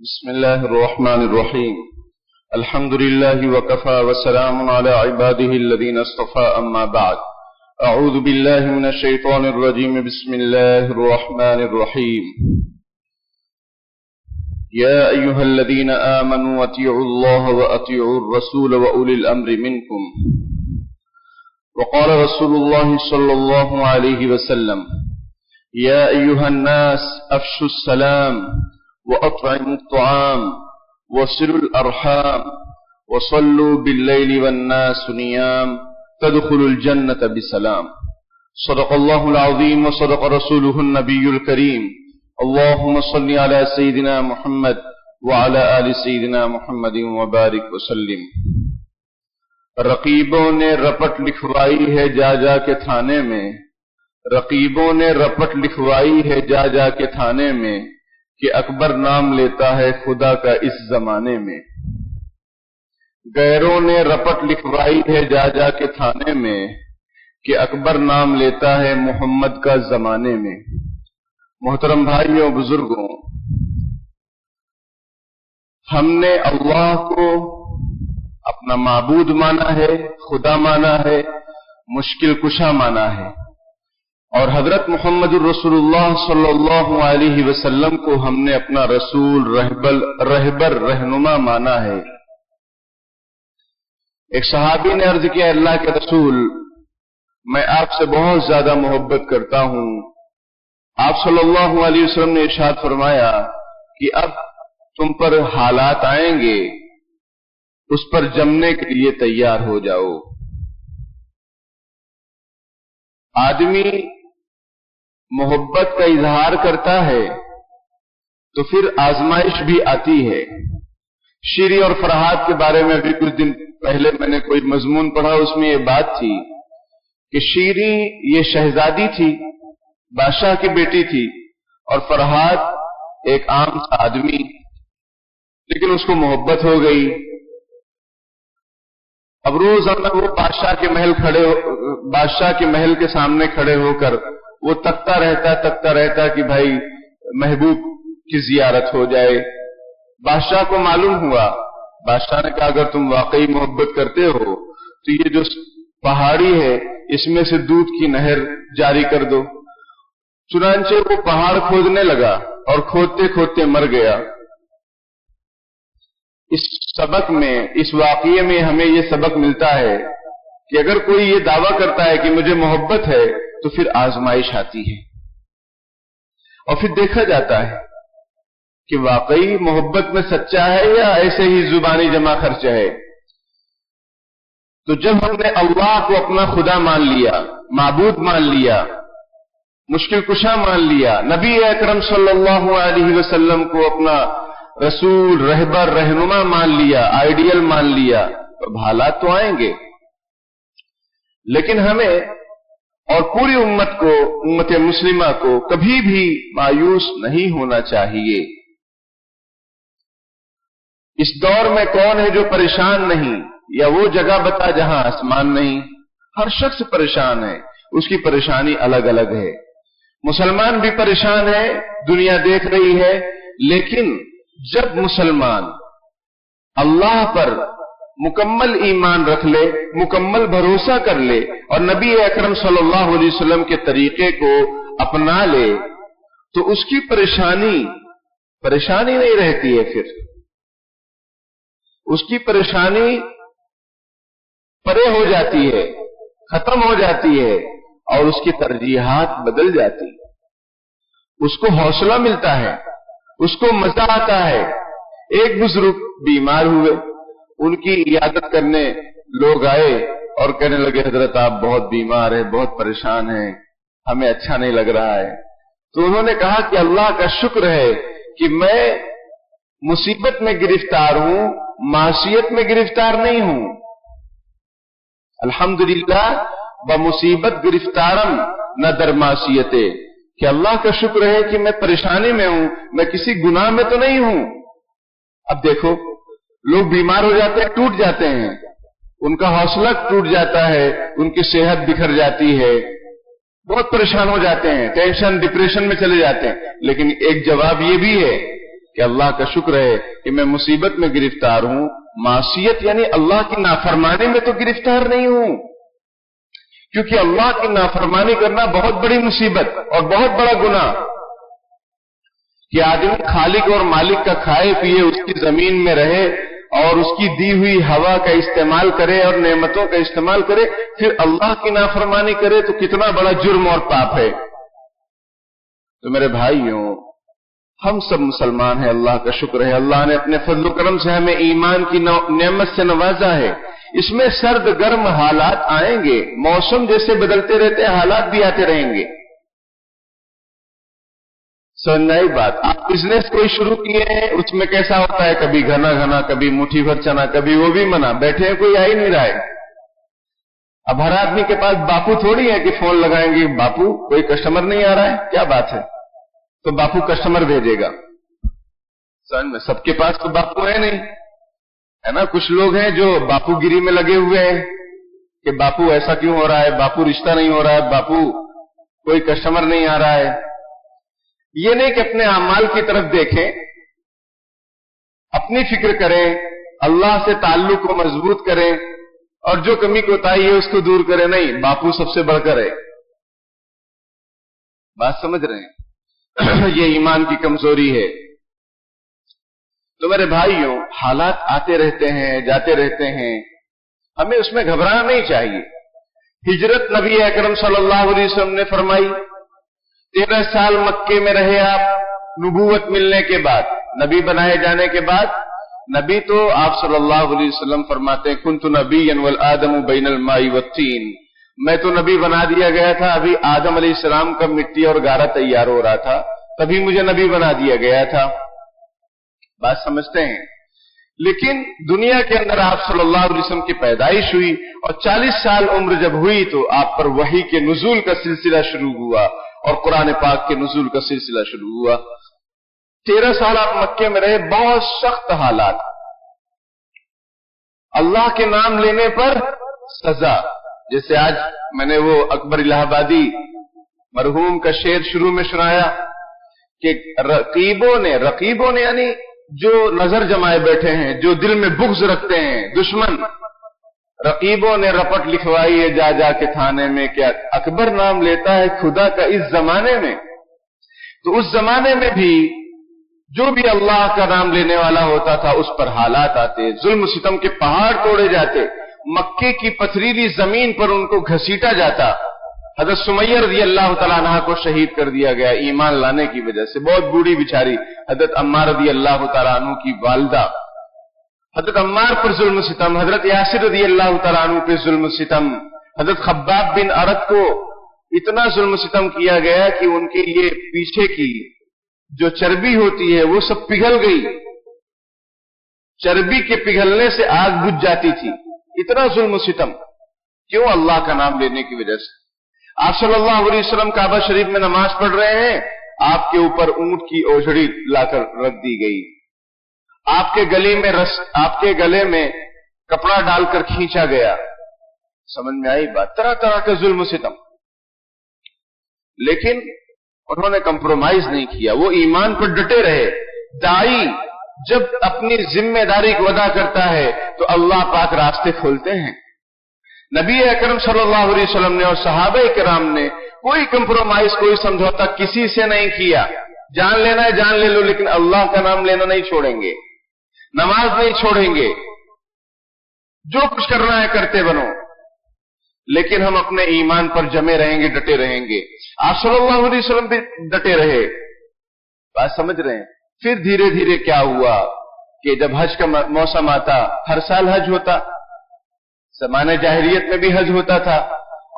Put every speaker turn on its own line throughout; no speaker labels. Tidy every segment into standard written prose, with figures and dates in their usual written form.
بسم الله الرحمن الرحيم. الحمد لله وكفى وسلام على عباده الذين اصطفى أما بعد. أعوذ بالله من الشيطان الرجيم. بسم الله الرحمن الرحيم. يا أيها الذين آمنوا أطيعوا الله وأطيعوا الرسول وأولي الأمر منكم. وقال رسول الله صلى الله عليه وسلم: يا أيها الناس أفشوا السلام وأطعموا الطعام وصلوا الأرحام وصلوا بالليل والناس نيام تدخلوا الجنة بسلام. صدق الله العظيم وصدق رسوله النبي الكريم. اللهم صل على سيدنا محمد وعلى آل سيدنا محمد وبارك وسلم. رقیبوں نے رپٹ لکھوائی ہے جا جا کے تھانے میں، رقیبوں نے رپٹ لکھوائی ہے جا جا کے تھانے میں کہ اکبر نام لیتا ہے خدا کا اس زمانے میں. غیروں نے رپٹ لکھوائی ہے جا جا کے تھانے میں کہ اکبر نام لیتا ہے محمد کا زمانے میں. محترم بھائیوں بزرگوں، ہم نے اللہ کو اپنا معبود مانا ہے، خدا مانا ہے، مشکل کشا مانا ہے، اور حضرت محمد الرسول اللہ صلی اللہ علیہ وسلم کو ہم نے اپنا رسول، رہبر، رہنما مانا ہے. ایک صحابی نے عرض کیا: اللہ کے رسول، میں آپ سے بہت زیادہ محبت کرتا ہوں. آپ صلی اللہ علیہ وسلم نے ارشاد فرمایا کہ اب تم پر حالات آئیں گے، اس پر جمنے کے لیے تیار ہو جاؤ. آدمی محبت کا اظہار کرتا ہے تو پھر آزمائش بھی آتی ہے. شیری اور فرحات کے بارے میں بھی کچھ دن پہلے میں نے کوئی مضمون پڑھا، اس میں یہ بات تھی کہ شیری یہ شہزادی تھی، بادشاہ کی بیٹی تھی، اور فرحات ایک عام سا آدمی، لیکن اس کو محبت ہو گئی. اب روزانہ وہ بادشاہ کے محل کے سامنے کھڑے ہو کر وہ تکتا رہتا کہ بھائی محبوب کی زیارت ہو جائے. بادشاہ کو معلوم ہوا، بادشاہ نے کہا اگر تم واقعی محبت کرتے ہو تو یہ جو پہاڑی ہے اس میں سے دودھ کی نہر جاری کر دو. چنانچہ وہ پہاڑ کھودنے لگا اور کھودتے کھودتے مر گیا. اس سبق میں، اس واقعے میں ہمیں یہ سبق ملتا ہے کہ اگر کوئی یہ دعویٰ کرتا ہے کہ مجھے محبت ہے تو پھر آزمائش آتی ہے، اور پھر دیکھا جاتا ہے کہ واقعی محبت میں سچا ہے یا ایسے ہی زبانی جمع خرچ ہے. تو جب ہم نے اللہ کو اپنا خدا مان لیا، معبود مان لیا، مشکل کشا مان لیا، نبی اکرم صلی اللہ علیہ وسلم کو اپنا رسول، رہبر، رہنما مان لیا، آئیڈیل مان لیا، تو حالات تو آئیں گے. لیکن ہمیں اور پوری امت کو، امت مسلمہ کو کبھی بھی مایوس نہیں ہونا چاہیے. اس دور میں کون ہے جو پریشان نہیں؟ یا وہ جگہ بتا جہاں آسمان نہیں. ہر شخص پریشان ہے، اس کی پریشانی الگ الگ ہے. مسلمان بھی پریشان ہے، دنیا دیکھ رہی ہے. لیکن جب مسلمان اللہ پر مکمل ایمان رکھ لے، مکمل بھروسہ کر لے اور نبی اکرم صلی اللہ علیہ وسلم کے طریقے کو اپنا لے تو اس کی پریشانی نہیں رہتی ہے. پھر اس کی پریشانی پرے ہو جاتی ہے، ختم ہو جاتی ہے، اور اس کی ترجیحات بدل جاتی ہے. اس کو حوصلہ ملتا ہے، اس کو مزہ آتا ہے. ایک بزرگ بیمار ہوئے، ان کی عیادت کرنے لوگ آئے اور کہنے لگے حضرت آپ بہت بیمار ہیں، بہت پریشان ہیں، ہمیں اچھا نہیں لگ رہا ہے. تو انہوں نے کہا کہ اللہ کا شکر ہے کہ میں مصیبت میں گرفتار ہوں، معصیت میں گرفتار نہیں ہوں. الحمدللہ بمصیبت گرفتارم نہ در معصیتے، کہ اللہ کا شکر ہے کہ میں پریشانی میں ہوں، میں کسی گناہ میں تو نہیں ہوں. اب دیکھو لوگ بیمار ہو جاتے ہیں، ٹوٹ جاتے ہیں، ان کا حوصلہ ٹوٹ جاتا ہے، ان کی صحت بکھر جاتی ہے، بہت پریشان ہو جاتے ہیں، ٹینشن، ڈپریشن میں چلے جاتے ہیں. لیکن ایک جواب یہ بھی ہے کہ اللہ کا شکر ہے کہ میں مصیبت میں گرفتار ہوں، معصیت یعنی اللہ کی نافرمانی میں تو گرفتار نہیں ہوں، کیونکہ اللہ کی نافرمانی کرنا بہت بڑی مصیبت اور بہت بڑا گناہ، کہ آدمی خالق اور مالک کا کھائے پیے، اس کی زمین میں رہے اور اس کی دی ہوئی ہوا کا استعمال کرے اور نعمتوں کا استعمال کرے، پھر اللہ کی نافرمانی کرے تو کتنا بڑا جرم اور پاپ ہے۔ تو میرے بھائیوں، ہم سب مسلمان ہیں، اللہ کا شکر ہے، اللہ نے اپنے فضل و کرم سے ہمیں ایمان کی نعمت سے نوازا ہے۔ اس میں سرد گرم حالات آئیں گے، موسم جیسے بدلتے رہتے ہیں، حالات بھی آتے رہیں گے۔ سمجھنا ہی بات، آپ بزنس کوئی شروع کیے ہیں، اس میں کیسا ہوتا ہے، کبھی گھنا گھنا، کبھی مٹھی بھر چنا، کبھی وہ بھی منع، بیٹھے ہیں کوئی آ ہی نہیں رہا ہے۔ اب ہر آدمی کے پاس باپو تھوڑی ہے کہ فون لگائیں گے، باپو کوئی کسٹمر نہیں آ رہا ہے، کیا بات ہے، تو باپو کسٹمر بھیجے گا۔ سمجھ میں، سب کے پاس تو باپو ہے نہیں، ہے نا۔ کچھ لوگ ہیں جو باپو گیری میں لگے ہوئے ہیں کہ باپو ایسا کیوں ہو رہا ہے، باپو رشتہ نہیں ہو رہا ہے، باپو کوئی کسٹمر نہیں آ رہا ہے۔ یہ نہیں کہ اپنے اعمال کی طرف دیکھیں، اپنی فکر کریں، اللہ سے تعلق کو مضبوط کریں اور جو کمی کوتاہی ہے اس کو دور کریں، نہیں، باپو سب سے بڑھ کر ہے۔ بات سمجھ رہے ہیں؟ یہ ایمان کی کمزوری ہے۔ تو میرے بھائیوں، حالات آتے رہتے ہیں، جاتے رہتے ہیں، ہمیں اس میں گھبرانا نہیں چاہیے۔ ہجرت نبی اکرم صلی اللہ علیہ وسلم نے فرمائی، 13 سال مکے میں رہے آپ، نبوت ملنے کے بعد، نبی بنائے جانے کے بعد۔ نبی تو آپ صلی اللہ علیہ وسلم فرماتے ہیں، کنت نبیا والآدم بین الماء والطین، میں تو نبی بنا دیا گیا تھا، ابھی آدم علیہ السلام کا مٹی اور گارا تیار ہو رہا تھا، تبھی مجھے نبی بنا دیا گیا تھا۔ بات سمجھتے ہیں؟ لیکن دنیا کے اندر آپ صلی اللہ علیہ وسلم کی پیدائش ہوئی اور 40 سال عمر جب ہوئی تو آپ پر وحی کے نزول کا سلسلہ شروع ہوا اور قرآن پاک کے نزول کا سلسلہ شروع ہوا۔ 13 سال آپ مکے میں رہے، بہت سخت حالات، اللہ کے نام لینے پر سزا۔ جیسے آج میں نے وہ اکبر الہ آبادی مرحوم کا شعر شروع میں سنایا کہ رقیبوں نے یعنی جو نظر جمائے بیٹھے ہیں، جو دل میں بغض رکھتے ہیں، دشمن، رقیبوں نے رپٹ لکھوائی ہے جا جا کے تھانے میں، کیا اکبر نام لیتا ہے خدا کا اس زمانے میں۔ تو اس زمانے میں بھی جو بھی اللہ کا نام لینے والا ہوتا تھا اس پر حالات آتے، ظلم ستم کے پہاڑ توڑے جاتے، مکے کی پتھریلی زمین پر ان کو گھسیٹا جاتا۔ حضرت سمیہ رضی اللہ تعالیٰ عنہ کو شہید کر دیا گیا ایمان لانے کی وجہ سے، بہت بوڑھی بیچاری۔ حضرت عمار رضی اللہ تعالیٰ عنہ کی والدہ، حضرت عمار پر ظلم ستم، حضرت یاسر رضی اللہ تعالیٰ عنہ پہ ظلم ستم، حضرت خباب بن ارد کو اتنا ظلم ستم کیا گیا کہ ان کے لیے پیچھے کی جو چربی ہوتی ہے وہ سب پگھل گئی، چربی کے پگھلنے سے آگ بجھ جاتی تھی، اتنا ظلم ستم۔ کیوں؟ اللہ کا نام لینے کی وجہ سے۔ آپ صلی اللہ علیہ وسلم کعبہ شریف میں نماز پڑھ رہے ہیں، آپ کے اوپر اونٹ کی اوجھڑی لا کر رکھ دی گئی، آپ کے گلے میں کپڑا ڈال کر کھینچا گیا۔ سمجھ میں آئی بات؟ طرح طرح کے ظلم و ستم، لیکن انہوں نے کمپرومائز نہیں کیا، وہ ایمان پر ڈٹے رہے۔ دائی جب اپنی ذمہ داری کو ادا کرتا ہے تو اللہ پاک راستے کھولتے ہیں۔ نبی اکرم صلی اللہ علیہ وسلم نے اور صحابہ کرام نے کوئی کمپرومائز، کوئی سمجھوتا کسی سے نہیں کیا۔ جان لینا ہے جان لے لو، لیکن اللہ کا نام لینا نہیں چھوڑیں گے، نماز نہیں چھوڑیں گے، جو کچھ کرنا ہے کرتے بنو، لیکن ہم اپنے ایمان پر جمے رہیں گے، ڈٹے رہیں گے۔ آپ صلی اللہ علیہ وسلم بھی ڈٹے رہے۔ بات سمجھ رہے ہیں؟ پھر دھیرے دھیرے کیا ہوا کہ جب حج کا موسم آتا، ہر سال حج ہوتا، زمانے جاہلیت میں بھی حج ہوتا تھا،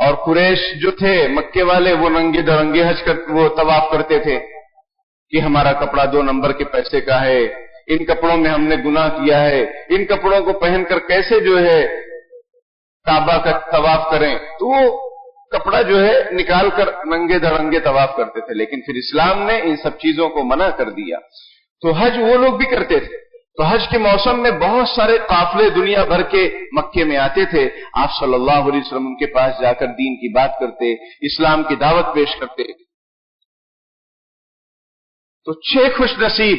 اور قریش جو تھے مکے والے وہ ننگے درنگے حج وہ طواف کرتے تھے کہ ہمارا کپڑا 2 نمبر کے پیسے کا ہے، ان کپڑوں میں ہم نے گناہ کیا ہے، ان کپڑوں کو پہن کر کیسے جو ہے کعبہ کا طواف کریں، تو وہ کپڑا جو ہے نکال کر ننگے درنگے طواف کرتے تھے۔ لیکن پھر اسلام نے ان سب چیزوں کو منع کر دیا، تو حج وہ لوگ بھی کرتے تھے۔ تو حج کے موسم میں بہت سارے قافلے دنیا بھر کے مکے میں آتے تھے، آپ صلی اللہ علیہ وسلم ان کے پاس جا کر دین کی بات کرتے، اسلام کی دعوت پیش کرتے۔ تو 6 خوش نصیب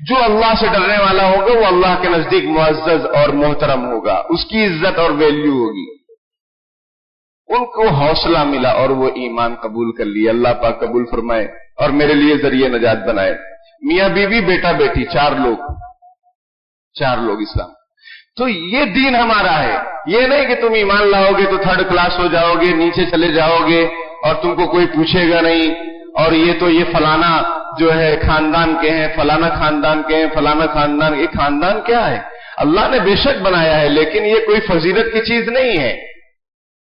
جو اللہ سے ڈرنے والا ہوگا وہ اللہ کے نزدیک معزز اور محترم ہوگا، اس کی عزت اور ویلیو ہوگی۔ ان کو حوصلہ ملا اور وہ ایمان قبول کر لیا۔ اللہ پاک قبول فرمائے اور میرے لیے ذریعہ نجات بنائے۔ میاں بیوی بیٹا بیٹی چار لوگ اسلام۔ تو یہ دین ہمارا ہے، یہ نہیں کہ تم ایمان لاؤ گے تو تھرڈ کلاس ہو جاؤ گے، نیچے چلے جاؤ گے اور تم کو کوئی پوچھے گا نہیں، اور یہ فلانا جو ہے خاندان کے ہیں، فلانا خاندان کے ہیں، فلانا خاندان۔ یہ خاندان کیا ہے؟ اللہ نے بے شک بنایا ہے، لیکن یہ کوئی فضیلت کی چیز نہیں ہے۔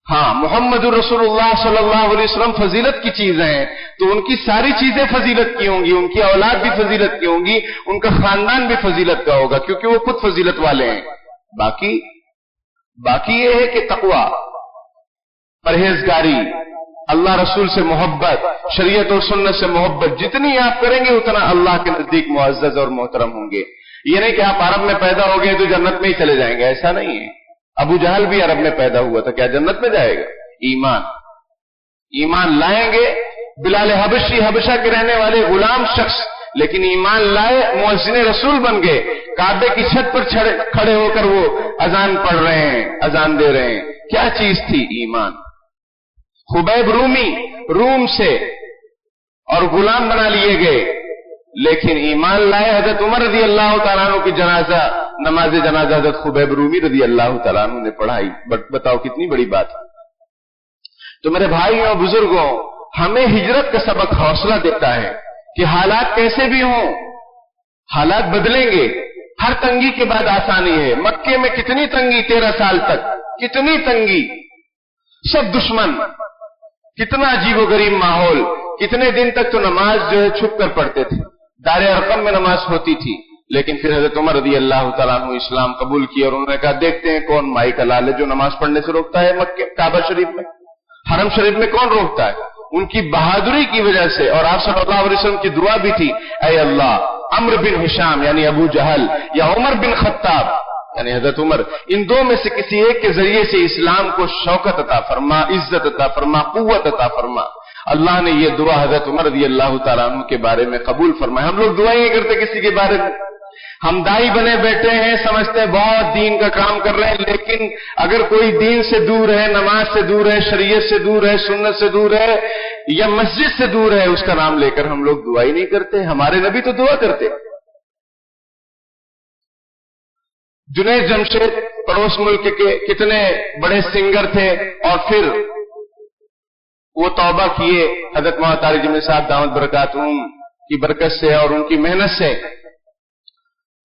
ہاں، محمد رسول اللہ صلی اللہ علیہ وسلم فضیلت کی چیز ہیں، تو ان کی ساری چیزیں فضیلت کی ہوں گی، ان کی اولاد بھی فضیلت کی ہوں گی، ان کا خاندان بھی فضیلت کا ہوگا، کیونکہ وہ خود فضیلت والے ہیں۔ باقی یہ ہے کہ تقوی، پرہیزگاری، اللہ رسول سے محبت، شریعت اور سنت سے محبت جتنی آپ کریں گے اتنا اللہ کے نزدیک معزز اور محترم ہوں گے۔ یہ نہیں کہ آپ عرب میں پیدا ہو گئے تو جنت میں ہی چلے جائیں گے، ایسا نہیں ہے۔ ابو جہل بھی عرب میں پیدا ہوا تھا، کیا جنت میں جائے گا؟ ایمان لائیں گے۔ بلال حبشی، حبشہ کے رہنے والے غلام شخص، لیکن ایمان لائے، مؤذن رسول بن گئے، کعبے کی چھت پر کھڑے ہو کر وہ اذان پڑھ رہے ہیں، اذان دے رہے ہیں۔ کیا چیز تھی؟ ایمان۔ خبیب رومی روم سے اور غلام بنا لیے گئے، لیکن ایمان لائے۔ حضرت عمر رضی اللہ تعالیٰ عنہ کی نماز جنازہ حضرت خبیب رومی رضی اللہ تعالیٰ عنہ نے پڑھائی۔ بتاؤ کتنی بڑی بات ہے۔ تو میرے بھائیوں اور بزرگوں، ہمیں ہجرت کا سبق حوصلہ دیتا ہے کہ حالات کیسے بھی ہوں، حالات بدلیں گے۔ ہر تنگی کے بعد آسانی ہے۔ مکے میں کتنی تنگی، 13 سال تک کتنی تنگی، سب دشمن، کتنا عجیب و غریب ماحول۔ کتنے دن تک تو نماز جو ہے چھپ کر پڑھتے تھے، دار ارقم میں نماز ہوتی تھی، لیکن پھر حضرت عمر رضی اللہ تعالیٰ عنہ اسلام قبول کیا اور انہوں نے کہا دیکھتے ہیں کون مائی کا لال ہے جو نماز پڑھنے سے روکتا ہے۔ مکے کعبہ شریف میں، حرم شریف میں کون روکتا ہے؟ ان کی بہادری کی وجہ سے۔ اور آپ صلی اللہ علیہ وسلم کی دعا بھی تھی، اے اللہ عمرو بن ہشام یعنی ابو جہل یا عمر بن خطاب یعنی حضرت عمر، ان دو میں سے کسی ایک کے ذریعے سے اسلام کو شوکت عطا فرما، عزت عطا فرما، قوت عطا فرما۔ اللہ نے یہ دعا حضرت عمر رضی اللہ تعالیٰ عنہ کے بارے میں قبول فرمایا۔ ہم لوگ دعائیں نہیں کرتے کسی کے بارے میں۔ ہم دائی بنے بیٹھے ہیں، سمجھتے ہیں بہت دین کا کام کر رہے ہیں، لیکن اگر کوئی دین سے دور ہے، نماز سے دور ہے، شریعت سے دور ہے، سنت سے دور ہے یا مسجد سے دور ہے، اس کا نام لے کر ہم لوگ دعا ہی نہیں کرتے۔ ہمارے نبی تو دعا کرتے۔ جنید جمشید پڑوس ملک کے کتنے بڑے سنگر تھے، اور پھر وہ توبہ کیے حضرت مولانا طارق جمیل صاحب دامت برکاتہم کی برکت سے اور ان کی محنت سے،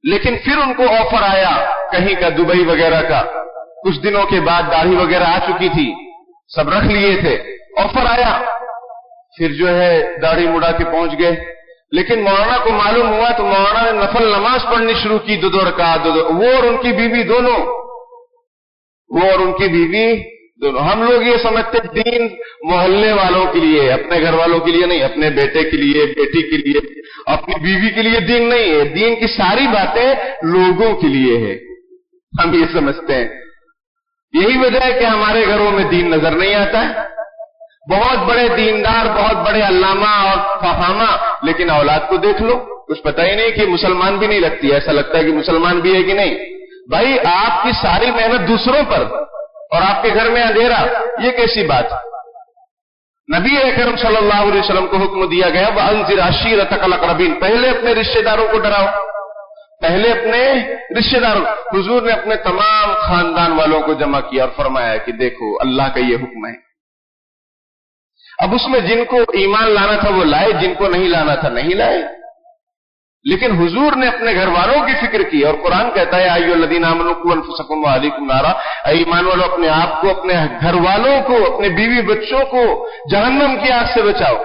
لیکن پھر ان کو آفر آیا کہیں کا، دبئی وغیرہ کا۔ کچھ دنوں کے بعد داڑھی وغیرہ آ چکی تھی، سب رکھ لیے تھے، آفر آیا، پھر جو ہے داڑھی مڑا کے پہنچ گئے۔ لیکن مولانا کو معلوم ہوا تو مولانا نے نفل نماز پڑھنی شروع کی، دو رکعت، وہ اور ان کی بیوی دونوں، ہم لوگ یہ سمجھتے دین محلے والوں کے لیے، اپنے گھر والوں کے لیے نہیں، اپنے بیٹے کے لیے، بیٹی کے لیے، اپنی بیوی کے لیے دین نہیں ہے۔ دین کی ساری باتیں لوگوں کے لیے ہے، ہم یہ سمجھتے ہیں۔ یہی وجہ ہے کہ ہمارے گھروں میں دین نظر نہیں آتا ہے۔ بہت بڑے دیندار، بہت بڑے علامہ اور فہامہ، لیکن اولاد کو دیکھ لو، کچھ پتہ ہی نہیں کہ مسلمان بھی نہیں لگتی، ایسا لگتا ہے کہ مسلمان بھی ہے کہ نہیں۔ بھائی آپ کی ساری محنت دوسروں پر اور آپ کے گھر میں اندھیرا، یہ کیسی بات؟ نبی اکرم صلی اللہ علیہ وسلم کو حکم دیا گیا وَأَنذِرْ عَشِيرَتَكَ الْأَقْرَبِينَ، پہلے اپنے رشتہ داروں کو ڈراؤ، پہلے اپنے رشتہ داروں۔ حضور نے اپنے تمام خاندان والوں کو جمع کیا اور فرمایا کہ دیکھو اللہ کا یہ حکم ہے۔ اب اس میں جن کو ایمان لانا تھا وہ لائے، جن کو نہیں لانا تھا نہیں لائے، لیکن حضور نے اپنے گھر والوں کی فکر کی۔ اور قرآن کہتا ہے ایھا الذین آمنوا قوا انفسکم واہلیکم نارا، اے ایمان والو اپنے آپ کو، اپنے گھر والوں کو، اپنے بیوی بچوں کو جہنم کی آگ سے بچاؤ۔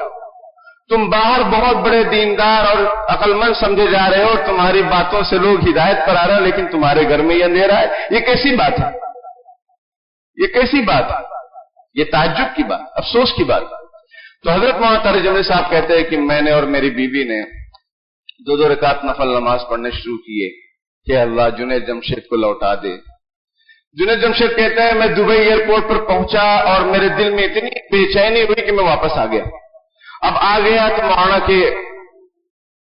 تم باہر بہت بڑے دیندار اور عقل مند سمجھے جا رہے ہو اور تمہاری باتوں سے لوگ ہدایت پر آ رہے ہیں، لیکن تمہارے گھر میں یہ اندھیرا ہے، یہ کیسی بات ہے؟ یہ کیسی بات ہے؟ یہ تعجب کی بات، افسوس کی بات۔ تو حضرت مولانا طارق جمیل صاحب کہتے ہیں کہ میں نے اور میری بیوی نے دو رکعت نفل نماز پڑھنے شروع کیے کہ اللہ جنید جمشید کو لوٹا دے۔ جنید جمشید کہتے ہیں میں دبئی ایئرپورٹ پر پہنچا اور میرے دل میں اتنی بے چینی ہوئی کہ میں واپس آ گیا۔ اب آ گیا تو مولانا کے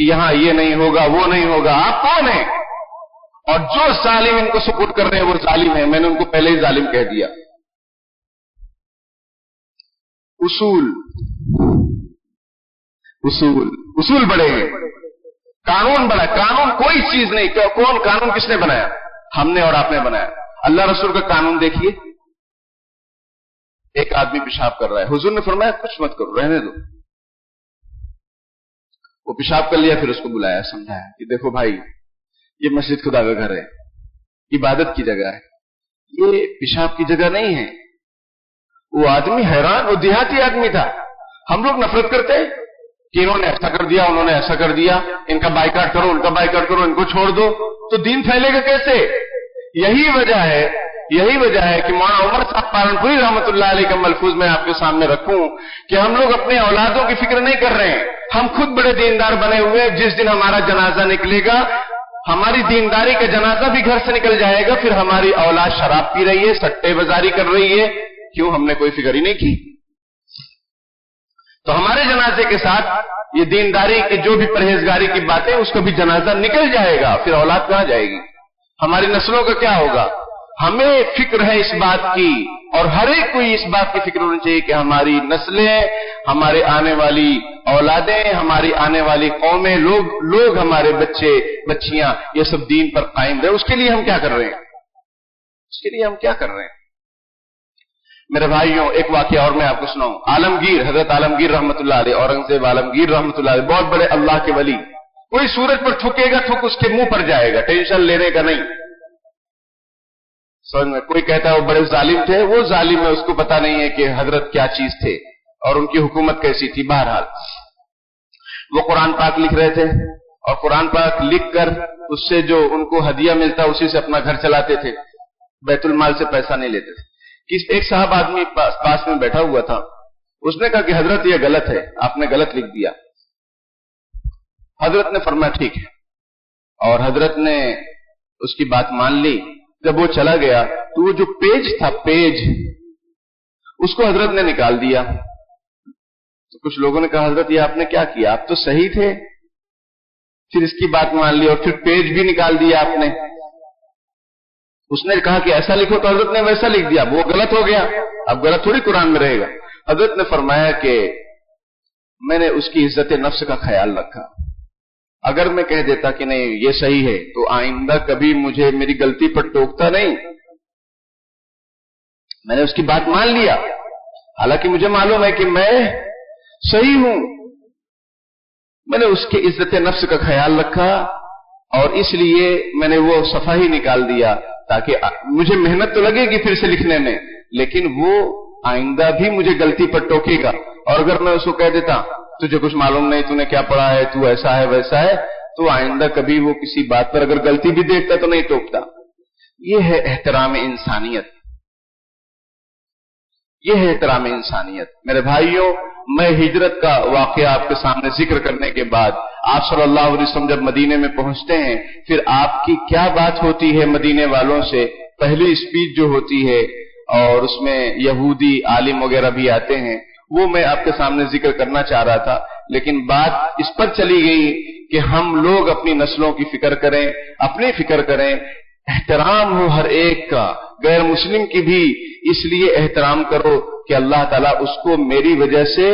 کہ یہاں یہ نہیں ہوگا وہ نہیں ہوگا. آپ کون ہیں؟ اور جو ظالم ان کو سپورٹ کر رہے ہیں وہ ظالم ہیں. میں نے ان کو پہلے ہی ظالم کہہ دیا. اصول بڑے ہیں، قانون بڑا. قانون کوئی چیز نہیں. کون قانون کس نے بنایا؟ ہم نے اور آپ نے بنایا. اللہ رسول کا قانون دیکھیے. ایک آدمی پیشاب کر رہا ہے، حضور نے فرمایا کچھ مت کرو، رہنے دو. وہ پیشاب کر لیا، پھر اس کو بلایا، سمجھایا کہ دیکھو بھائی، یہ مسجد خدا کا گھر ہے، عبادت کی جگہ ہے، یہ پیشاب کی جگہ نہیں ہے. وہ آدمی حیران، وہ دیہاتی آدمی تھا. ہم لوگ نفرت کرتے ہیں کہ انہوں نے ایسا کر دیا، انہوں نے ایسا کر دیا، ان کا بائیکاٹ کرو، ان کا بائیکاٹ کرو، ان کو چھوڑ دو. تو دین پھیلے گا کیسے؟ یہی وجہ ہے کہ مولانا عمر صاحب پالنپوری رحمۃ اللہ علیہ کا ملفوظ میں آپ کے سامنے رکھوں کہ ہم لوگ اپنے اولادوں کی فکر نہیں کر رہے ہیں. ہم خود بڑے دیندار بنے ہوئے. جس دن ہمارا جنازہ نکلے گا، ہماری دینداری کا جنازہ بھی گھر سے نکل جائے گا. پھر ہماری اولاد شراب پی رہی ہے، سٹے بازاری کر رہی ہے. کیوں؟ ہم نے کوئی فکر ہی نہیں کی. تو ہمارے جنازے کے ساتھ یہ دینداری کی جو بھی پرہیزگاری کی باتیں، اس کا بھی جنازہ نکل جائے گا. پھر اولاد کہاں جائے گی؟ ہماری نسلوں کا کیا ہوگا؟ ہمیں فکر ہے اس بات کی، اور ہر ایک کو اس بات کی فکر ہونی چاہیے کہ ہماری نسلیں، ہمارے آنے والی اولادیں، ہماری آنے والی قومیں، لوگ ہمارے بچے بچیاں، یہ سب دین پر قائم رہے. اس کے لیے ہم کیا کر رہے ہیں؟ میرے بھائیوں، ایک واقعہ اور میں آپ کو سناؤں. حضرت عالمگیر رحمۃ اللہ علیہ، اورنگزیب عالمگیر رحمۃ اللہ علیہ، بہت بڑے اللہ کے ولی. کوئی سورج پر تھوکے گا، تھوک اس کے منہ پر جائے گا، ٹینشن لینے کا نہیں. سمجھ میں؟ کوئی کہتا ہے وہ بڑے ظالم تھے، وہ ظالم ہے، اس کو پتا نہیں ہے کہ حضرت کیا چیز تھے اور ان کی حکومت کیسی تھی. بہرحال وہ قرآن پاک لکھ رہے تھے، اور قرآن پاک لکھ کر اس سے جو ان کو ہدیہ ملتا اسی سے اپنا گھر چلاتے تھے. بیت المال سے پیسہ نہیں لیتے تھے. ایک صاحب آدمی پاس میں بیٹھا ہوا تھا. اس نے کہا کہ حضرت یہ غلط ہے، آپ نے غلط لکھ دیا. حضرت نے فرمایا ٹھیک ہے، اور حضرت نے اس کی بات مان لی. جب وہ چلا گیا تو وہ جو پیج تھا، اس کو حضرت نے نکال دیا. تو کچھ لوگوں نے کہا حضرت یہ آپ نے کیا کیا؟ آپ تو صحیح تھے، پھر اس کی بات مان لی اور پھر پیج بھی نکال دیا آپ نے. اس نے کہا کہ ایسا لکھو، تو حضرت نے ویسا لکھ دیا. وہ غلط ہو گیا، اب غلط تھوڑی قرآن میں رہے گا. حضرت نے فرمایا کہ میں نے اس کی عزت نفس کا خیال رکھا. اگر میں کہہ دیتا کہ نہیں یہ صحیح ہے تو آئندہ کبھی مجھے میری غلطی پر ٹوکتا نہیں. میں نے اس کی بات مان لیا، حالانکہ مجھے معلوم ہے کہ میں صحیح ہوں. میں نے اس کی عزت نفس کا خیال رکھا، اور اس لیے میں نے وہ صفحہ ہی نکال دیا، تاکہ مجھے محنت تو لگے گی پھر سے لکھنے میں، لیکن وہ آئندہ بھی مجھے غلطی پر ٹوکے گا. اور اگر میں اس کو کہہ دیتا تجھے کچھ معلوم نہیں، تو نے کیا پڑھا ہے، تو ایسا ہے ویسا ہے، تو آئندہ کبھی وہ کسی بات پر اگر غلطی بھی دیکھتا تو نہیں ٹوکتا. یہ ہے احترام انسانیت. میرے بھائیوں، میں ہجرت کا واقعہ آپ کے سامنے ذکر کرنے کے بعد، آپ صلی اللہ علیہ وسلم جب مدینے میں پہنچتے ہیں، پھر آپ کی کیا بات ہوتی ہے مدینے والوں سے. پہلی اسپیچ جو ہوتی ہے، اور اس میں یہودی عالم وغیرہ بھی آتے ہیں، وہ میں آپ کے سامنے ذکر کرنا چاہ رہا تھا. لیکن بات اس پر چلی گئی کہ ہم لوگ اپنی نسلوں کی فکر کریں، اپنی فکر کریں، احترام ہو ہر ایک کا، غیر مسلم کی بھی اس لیے احترام کرو کہ اللہ تعالیٰ اس کو میری وجہ سے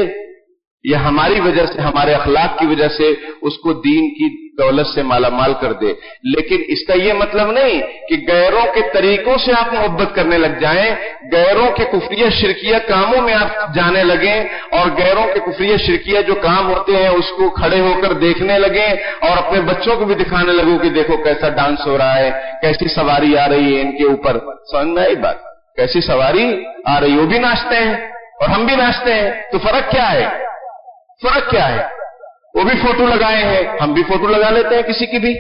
یا ہماری وجہ سے، ہمارے اخلاق کی وجہ سے اس کو دین کی دولت سے مالا مال کر دے. لیکن اس کا یہ مطلب نہیں کہ غیروں کے طریقوں سے آپ محبت کرنے لگ جائیں، غیروں کے کفریہ شرکیہ کاموں میں آپ جانے لگیں، اور غیروں کے کفریہ شرکیہ جو کام ہوتے ہیں اس کو کھڑے ہو کر دیکھنے لگیں، اور اپنے بچوں کو بھی دکھانے لگو کہ دیکھو کیسا ڈانس ہو رہا ہے، کیسی سواری آ رہی ہے ان کے اوپر. سمجھ میں آئی بات؟ کیسی سواری آ رہی ہے، وہ بھی ناچتے ہیں اور ہم بھی ناچتے ہیں، تو فرق کیا ہے؟ وہ بھی فوٹو لگائے ہیں، ہم بھی فوٹو لگا لیتے ہیں کسی کی بھی.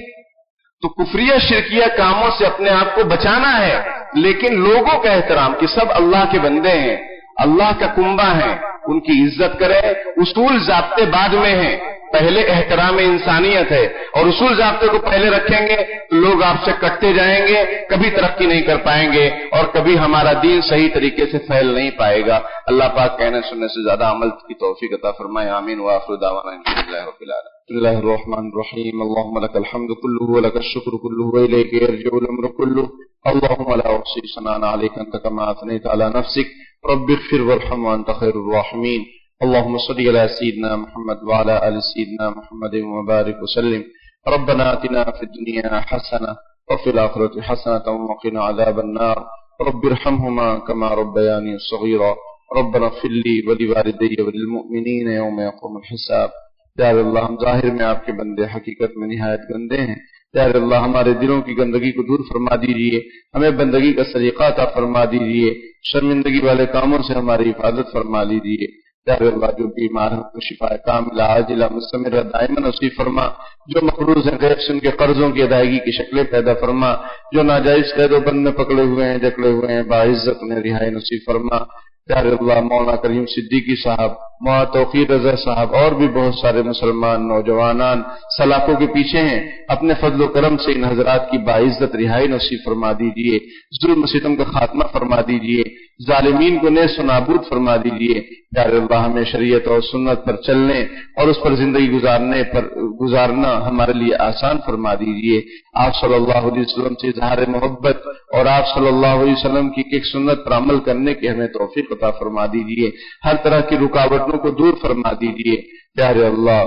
تو کفریہ شرکیہ کاموں سے اپنے آپ کو بچانا ہے، لیکن لوگوں کا احترام کہ سب اللہ کے بندے ہیں، اللہ کا کنبہ ہیں، ان کی عزت کریں. اصول ضابطے بعد میں ہیں، پہلے احترام انسانیت ہے، اور اصول ضابطے کو پہلے رکھیں گے تو لوگ آپ سے کٹتے جائیں گے، کبھی ترقی نہیں کر پائیں گے، اور کبھی ہمارا دین صحیح طریقے سے پھیل نہیں پائے گا۔ اللہ پاک کہنے سننے سے زیادہ عمل کی توفیق عطا فرمائے، آمین وآخر دعوانا الحمدللہ رب العالمین۔ بسم اللہ الرحمن الرحیم، اللهم لك الحمد كله ولك الشكر كله وإليك يرجع الأمر كله، اللهم لا أحصي ثناء عليك أنت كما أثنيت على نفسك، رب اغفر وارحم وأنت خير الراحمين، اللهم صل على سيدنا محمد وعلى آل سيدنا محمد وبارك وسلم، ربنا آتنا في الدنيا حسنة وفي الآخرة حسنة وقنا عذاب النار، رب ارحمهما كما ربياني صغيرا، ربنا اغفر لي ولوالدي وللمؤمنين يوم يقوم الحساب۔ یا اللہ ہم ظاہر میں آپ کے بندے، حقیقت میں نہایت گندے ہیں، یا اللہ ہمارے دلوں کی گندگی کو دور فرما دیجیے، ہمیں بندگی کا سلیقہ عطا فرما دیجیے، شرمندگی والے کاموں سے ہماری حفاظت فرما لیجیے، یا اللہ جو بیمار ہیں کو شفا کاملہ عاجلہ مستمرہ دائما نصیب فرما، جو مقروض ہیں غیب سے ان کے قرضوں کی ادائیگی کی شکلیں پیدا فرما، جو ناجائز قید و بند میں پکڑے ہوئے ہیں جکڑے ہوئے ہیں باعزت انہیں رہائی نصیب فرما، یا اللہ مولانا کریم صدیقی صاحب، مولانا توقیر رضا صاحب اور بھی بہت سارے مسلمان نوجوانان سلاخوں کے پیچھے ہیں، اپنے فضل و کرم سے ان حضرات کی باعزت رہائی نصیب فرما دیجیے، ظلم و ستم کا خاتمہ فرما دیجیے، ظالمین کو نیست و نابود فرما دیجیے، یا اللہ ہمیں شریعت اور سنت پر چلنے اور اس پر زندگی گزارنا ہمارے لیے آسان فرما دیجیے، آپ صلی اللہ علیہ وسلم سے اظہار محبت اور آپ صلی اللہ علیہ وسلم کی ایک سنت پر عمل کرنے کی ہمیں توفیق عطا فرما دیجیے، ہر طرح کی رکاوٹوں کو دور فرما دیجیے، پیارے اللہ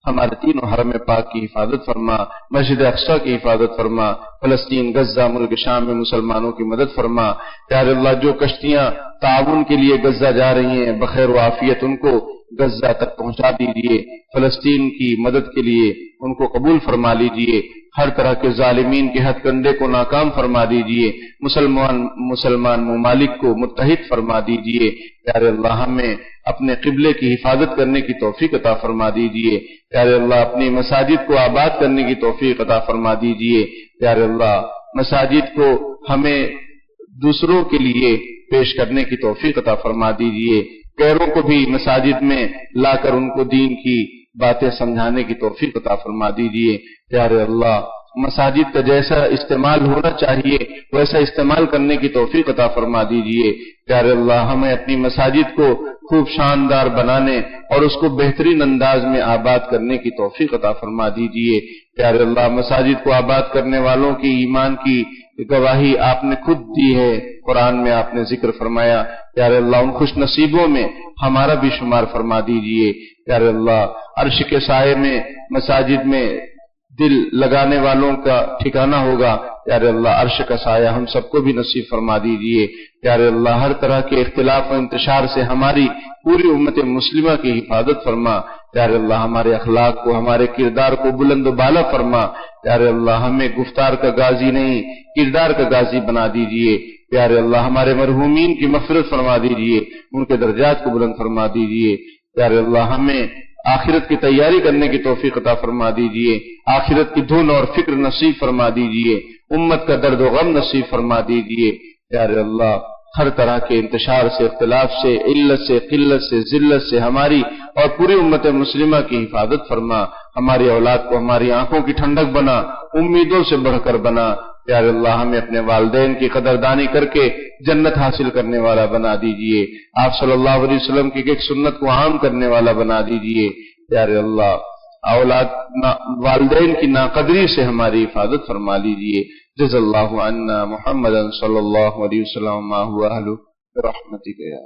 ہمارے تینوں حرم پاک کی حفاظت فرما، مسجد اقصی کی حفاظت فرما، فلسطین، غزہ، ملک شام میں مسلمانوں کی مدد فرما، پیارے اللہ جو کشتیاں تعاون کے لیے غزہ جا رہی ہیں بخیر و عافیت ان کو غزہ تک پہنچا دیجیے، فلسطین کی مدد کے لیے ان کو قبول فرما لیجیے، ہر طرح کے ظالمین کے ہتھ کنڈے کو ناکام فرما دیجیے، مسلمان ممالک کو متحد فرما دیجیے، پیارے اللہ ہمیں اپنے قبلے کی حفاظت کرنے کی توفیق عطا فرما دیجیے، پیارے اللہ اپنی مساجد کو آباد کرنے کی توفیق عطا فرما دیجیے، پیارے اللہ مساجد کو ہمیں دوسروں کے لیے پیش کرنے کی توفیق عطا فرما دیجیے، غیروں کو بھی مساجد میں لا کر ان کو دین کی باتیں سمجھانے کی توفیق عطا فرما دیجیے، پیارے اللہ مساجد کا جیسا استعمال ہونا چاہیے ویسا استعمال کرنے کی توفیق عطا فرما دیجیے، پیارے اللہ ہمیں اپنی مساجد کو خوب شاندار بنانے اور اس کو بہترین انداز میں آباد کرنے کی توفیق عطا فرما دیجیے، پیارے اللہ مساجد کو آباد کرنے والوں کی ایمان کی گواہی آپ نے خود دی ہے، قرآن میں آپ نے ذکر فرمایا، پیارے اللہ ان خوش نصیبوں میں ہمارا بھی شمار فرما دیجیے، پیارے اللہ عرش کے سائے میں مساجد میں دل لگانے والوں کا ٹھکانہ ہوگا، پیارے اللہ عرش کا سایہ ہم سب کو بھی نصیب فرما دیجیے، پیارے اللہ ہر طرح کے اختلاف و انتشار سے ہماری پوری امت مسلمہ کی حفاظت فرما، پیارے اللہ ہمارے اخلاق کو ہمارے کردار کو بلند و بالا فرما، پیارے اللہ ہمیں گفتار کا غازی نہیں کردار کا غازی بنا دیجیے، پیارے اللہ ہمارے مرحومین کی مغفرت فرما دیجیے، ان کے درجات کو بلند فرما دیجیے، پیارے اللہ ہمیں آخرت کی تیاری کرنے کی توفیق عطا فرما دیجیے، آخرت کی دھن اور فکر نصیب فرما دیجیے، امت کا درد و غم نصیب فرما دیجیے، پیارے اللہ ہر طرح کے انتشار سے اختلاف سے علت سے قلت سے ذلت سے ہماری اور پوری امت مسلمہ کی حفاظت فرما، ہماری اولاد کو ہماری آنکھوں کی ٹھنڈک بنا، امیدوں سے بڑھ کر بنا، پیارے اللہ ہمیں اپنے والدین کی قدردانی کر کے جنت حاصل کرنے والا بنا دیجئے، آپ صلی اللہ علیہ وسلم کی ایک سنت کو عام کرنے والا بنا دیجئے، پیارے اللہ والدین کی ناقدری سے ہماری حفاظت فرما لیجئے، جزا اللہ عنا محمدا صلی اللہ علیہ وسلم ما هو اہلہ برحمتک یا